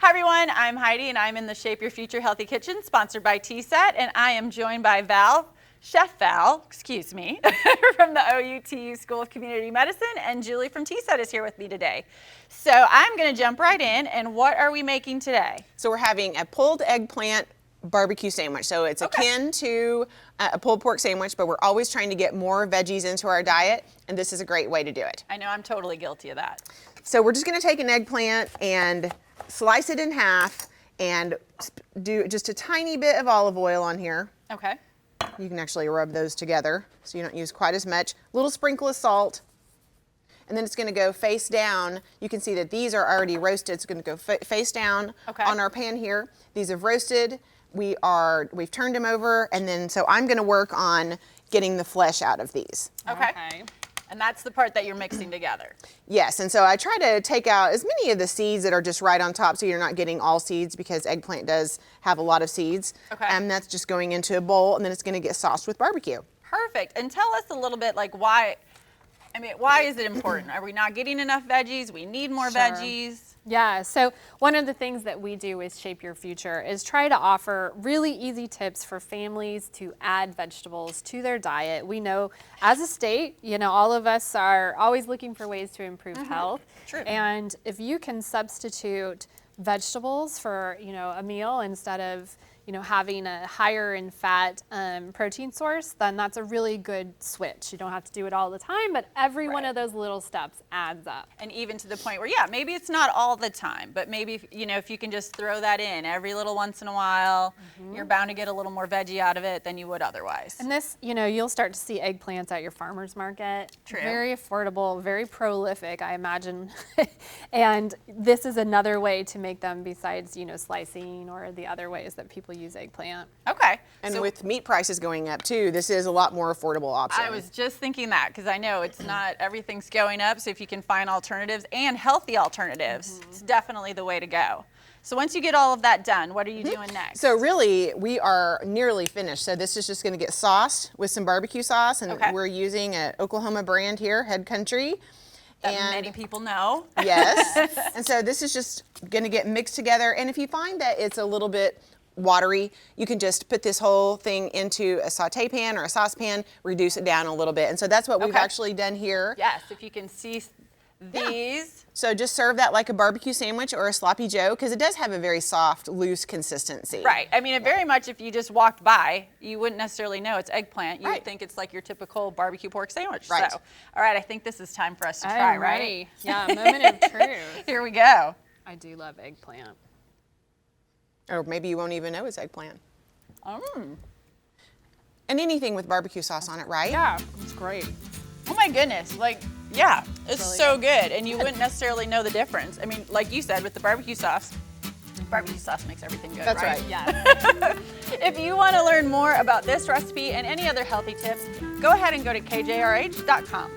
Hi everyone, I'm Heidi and I'm in the Shape Your Future Healthy Kitchen sponsored by TSET, and I am joined by Chef Val, from the OUTU School of Community Medicine, and Julie from TSET is here with me today. So I'm going to jump right in, and what are we making today? So we're having a pulled eggplant barbecue sandwich. So it's akin to a pulled pork sandwich, but we're always trying to get more veggies into our diet, and this is a great way to do it. I know I'm totally guilty of that. So we're just going to take an eggplant and slice it in half and do just a tiny bit of olive oil on here. Okay. You can actually rub those together so you don't use quite as much. A little sprinkle of salt. And then it's going to go face down. You can see that these are already roasted. It's going to go face down on our pan here. These have roasted. We've turned them over, and then so I'm going to work on getting the flesh out of these. Okay. And that's the part that you're mixing together. Yes, and so I try to take out as many of the seeds that are just right on top so you're not getting all seeds, because eggplant does have a lot of seeds. Okay. And that's just going into a bowl, and then it's going to get sauced with barbecue. Perfect. And tell us a little bit, like, why is it important? Are we not getting enough veggies? We need more veggies. Yeah, so one of the things that we do with Shape Your Future is try to offer really easy tips for families to add vegetables to their diet. We know as a state, all of us are always looking for ways to improve health. True. And if you can substitute vegetables for, a meal instead of, having a higher in fat protein source, then that's a really good switch. You don't have to do it all the time, but every one of those little steps adds up. And even to the point where, maybe it's not all the time, but maybe, if you can just throw that in every little once in a while, you're bound to get a little more veggie out of it than you would otherwise. And this, you'll start to see eggplants at your farmer's market. True. Very affordable, very prolific, I imagine. And this is another way to make them besides, slicing or the other ways that people use eggplant. Okay. And so with meat prices going up too, this is a lot more affordable option. I was just thinking that, because I know it's not, everything's going up, so if you can find alternatives and healthy alternatives, it's definitely the way to go. So once you get all of that done, what are you doing next? So really, we are nearly finished. So this is just going to get sauced with some barbecue sauce, and we're using an Oklahoma brand here, Head Country. That many people know. Yes. And so this is just going to get mixed together. And if you find that it's a little bit watery, you can just put this whole thing into a saute pan or a saucepan, reduce it down a little bit. And so that's what we've actually done here. Yes, if you can see these. So just serve that like a barbecue sandwich or a sloppy joe, because it does have a very soft, loose consistency. Right. I mean, it very much, if you just walked by, you wouldn't necessarily know it's eggplant. You would think it's like your typical barbecue pork sandwich. Right. So, all right, I think this is time for us to try, right? Yeah, moment of truth. Here we go. I do love eggplant. Or maybe you won't even know it's eggplant. Mm. And anything with barbecue sauce on it, right? Yeah, it's great. Oh my goodness, it's really so good, and you wouldn't necessarily know the difference. I mean, like you said, with the barbecue sauce makes everything good, That's right. Yeah. If you want to learn more about this recipe and any other healthy tips, go ahead and go to KJRH.com.